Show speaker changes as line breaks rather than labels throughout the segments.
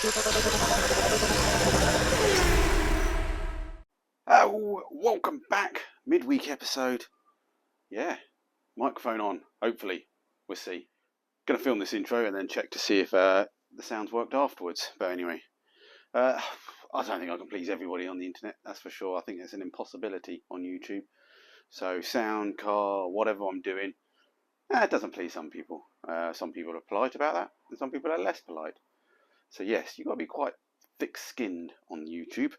Oh, welcome back. Midweek episode. Yeah, microphone on. Hopefully, we'll see. Gonna film this intro and then check to see if the sounds worked afterwards. But anyway, I don't think I can please everybody on the internet. That's for sure. I think it's an impossibility on YouTube. So sound, car, whatever I'm doing, it doesn't please some people. Some people are polite about that, and some people are less polite. So yes, you've got to be quite thick-skinned on YouTube.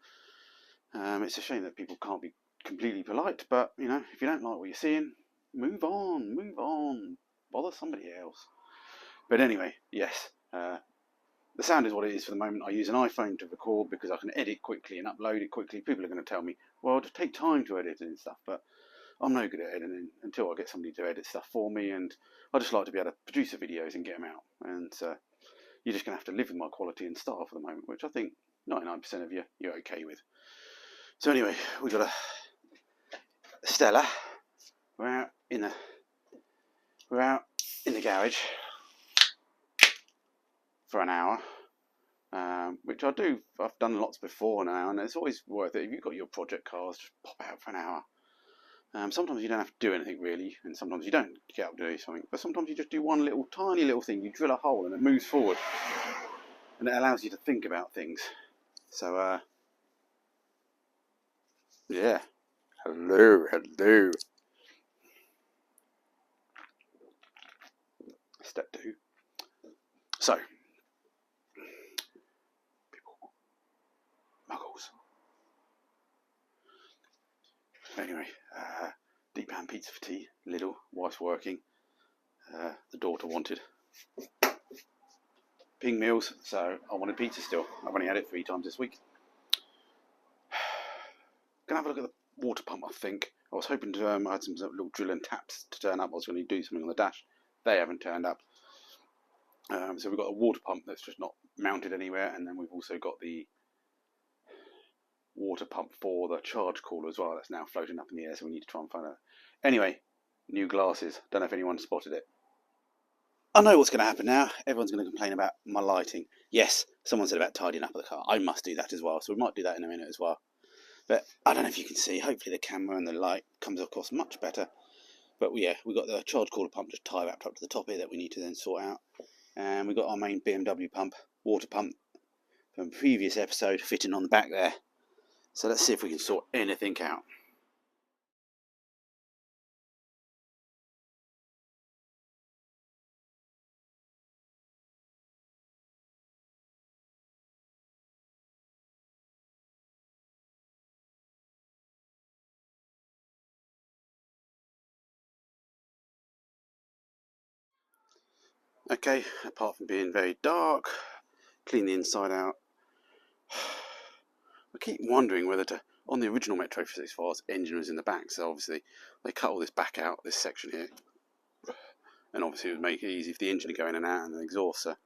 It's a shame that people can't be completely polite, but you know, if you don't like what you're seeing, move on, bother somebody else. But anyway, yes, the sound is what it is for the moment. I use an iPhone to record because I can edit quickly and upload it quickly. People are going to tell me, well, it'll take time to edit and stuff, but I'm no good at editing until I get somebody to edit stuff for me, and I just like to be able to produce the videos and get them out. And you're just going to have to live with my quality and style for the moment, which I think 99% of you're okay with. So anyway, we've got a Stella. We're out in the garage for an hour, which I do. I've done lots before now, and it's always worth it. If you've got your project cars, just pop out for an hour. Sometimes you don't have to do anything really, and sometimes you don't get up to do something. But sometimes you just do one little tiny little thing. You drill a hole and it moves forward, and it allows you to think about things. So yeah. Hello. Step 2. So, people, muggles. Anyway, deep pan pizza for tea. Little, wife's working. The daughter wanted ping meals, so I wanted pizza still. I've only had it 3 times this week. Gonna have a look at the water pump, I think. I was hoping to, I had some little drill and taps to turn up. I was going to do something on the dash. They haven't turned up. So we've got a water pump that's just not mounted anywhere, and then we've also got the water pump for the charge cooler as well. That's now floating up in the air, so we need to try and find out. Anyway, new glasses. Don't know if anyone spotted it. I know what's going to happen now. Everyone's going to complain about my lighting. Yes, someone said about tidying up the car. I must do that as well, so we might do that in a minute as well. But I don't know if you can see. Hopefully the camera and the light comes across much better. But yeah, we've got the charge cooler pump just tie wrapped up to the top here that we need to then sort out. And we've got our main BMW pump, water pump, from a previous episode fitting on the back there. So let's see if we can sort anything out. Okay, apart from being very dark, clean the inside out. I keep wondering whether to, on the original Metro 365's engine was in the back, so obviously they cut all this back out, this section here. And obviously it would make it easy for the engine to go in and out and the exhaust. So it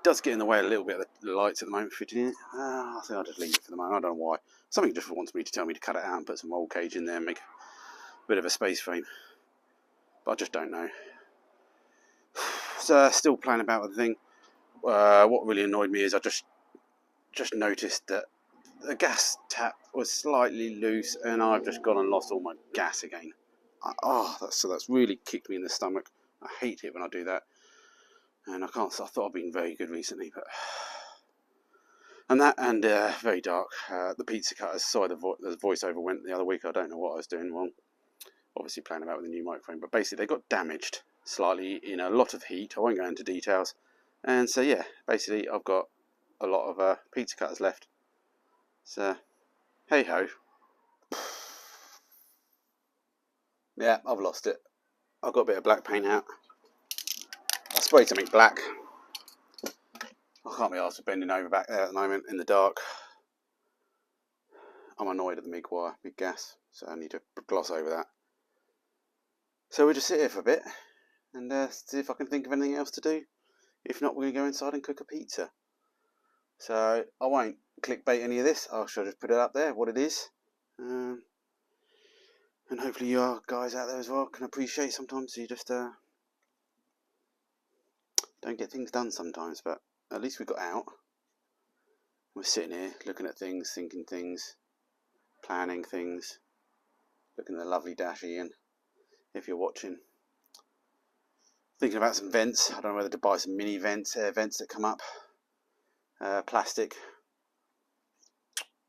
does get in the way a little bit of the lights at the moment fitting in it. I think I'll just leave it for the moment. I don't know why. Something just wants me to tell me to cut it out and put some roll cage in there and make a bit of a space frame. But I just don't know. So still playing about with the thing. What really annoyed me is I just noticed that the gas tap was slightly loose and I've just gone and lost all my gas again. That's really kicked me in the stomach. I hate it when I do that. And I thought I've been very good recently, but and very dark. The pizza cutters. Sorry, the voiceover went the other week. I don't know what I was doing wrong. Obviously playing about with the new microphone, but basically they got damaged slightly in a lot of heat. I won't go into details. And so yeah, basically I've got a lot of pizza cutters left. So hey ho. Yeah, I've lost it. I've got a bit of black paint out. I sprayed something black. I can't be asked for bending over back there at the moment in the dark. I'm annoyed at the MIG wire, MIG gas, so I need to gloss over that. So we'll just sit here for a bit and see if I can think of anything else to do. If not, we're going to go inside and cook a pizza. So I won't clickbait any of this. I shall just put it up there, what it is. And hopefully you guys out there as well can appreciate sometimes you just don't get things done sometimes, but at least we got out. We're sitting here looking at things, thinking things, planning things, looking at the lovely dash, Ian, if you're watching. Thinking about some vents. I don't know whether to buy some mini vents, air vents that come up, plastic,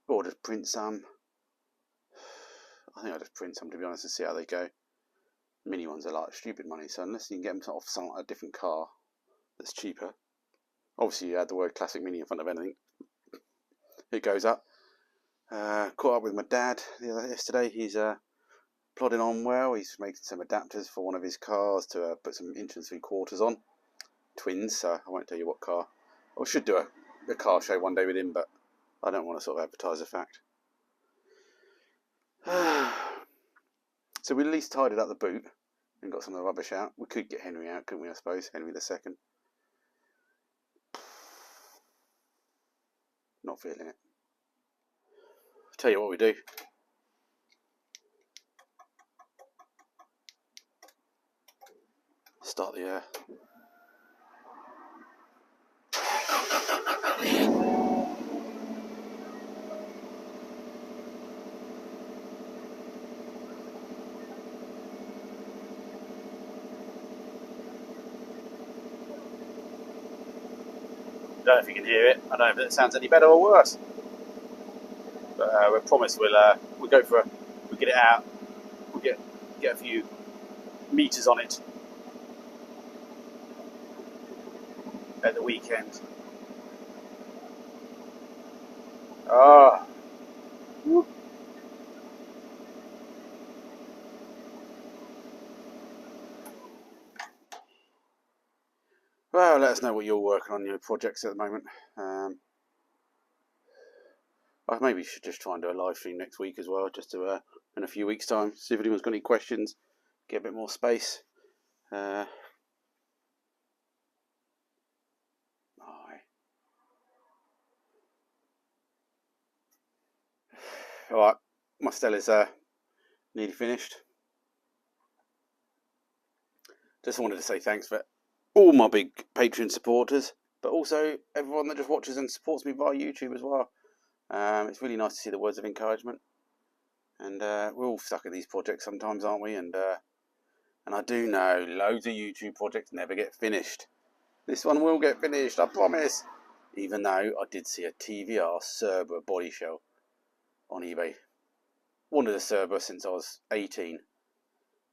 or just print some. I think I'll just print some, to be honest, and see how they go. Mini ones are like stupid money, so unless you can get them off a different car that's cheaper. Obviously you add the word classic mini in front of anything, it goes up. Caught up with my dad yesterday. He's plodding on well. He's making some adapters for one of his cars to put some inch and 3/4 on. Twins, so I won't tell you what car. I should do a car show one day with him, but I don't want to sort of advertise the fact. So we at least tidied up the boot and got some of the rubbish out. We could get Henry out, couldn't we, I suppose? Henry II. Not feeling it. I'll tell you what we do. Start the I don't know if you can hear it. I don't know if it sounds any better or worse. But we promise we'll go for we'll get it out. We'll get a few meters on it at the weekend. Ah. Oh. Well, let us know what you're working on, your projects at the moment. I maybe should just try and do a live stream next week as well, just to in a few weeks' time, see if anyone's got any questions, get a bit more space. Alright, my Stella's nearly finished. Just wanted to say thanks for all my big Patreon supporters, but also everyone that just watches and supports me via YouTube as well. It's really nice to see the words of encouragement. And we're all stuck at these projects sometimes, aren't we? And I do know loads of YouTube projects never get finished. This one will get finished, I promise. Even though I did see a TVR Cerberus body shell on eBay. Wanted a Cerberus since I was 18.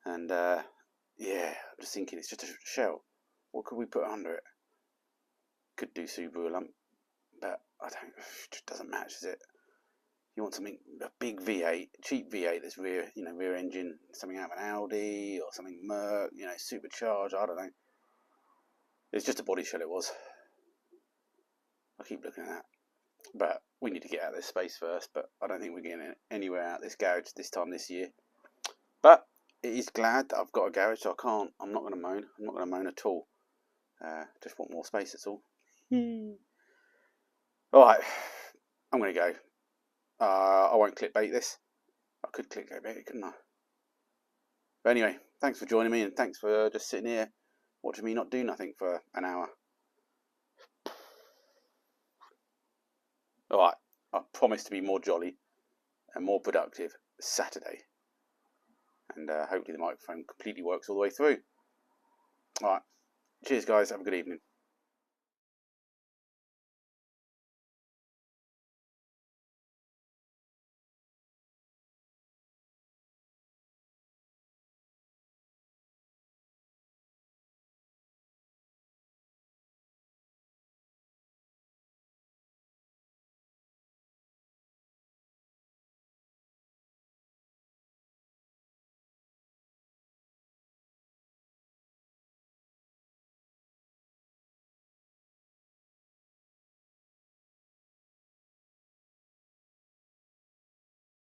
And yeah, I'm just thinking it's just a shell. What could we put under it? Could do Subaru lump, but I don't. It just doesn't match, does it? You want something, a big V8, cheap V8 that's rear engine, something out of an Audi or something Merc, supercharged. I don't know. It's just a body shell. It was. I keep looking at that, but we need to get out of this space first. But I don't think we're getting anywhere out of this garage this time this year. But it is glad that I've got a garage, so I'm not going to moan. I'm not going to moan at all. Just want more space, that's all. Alright, I'm going to go. I won't clickbait this. I could clickbait it, couldn't I? But anyway, thanks for joining me, and thanks for just sitting here watching me not do nothing for an hour. Alright, I promise to be more jolly and more productive Saturday. And hopefully the microphone completely works all the way through. Alright, cheers guys, have a good evening.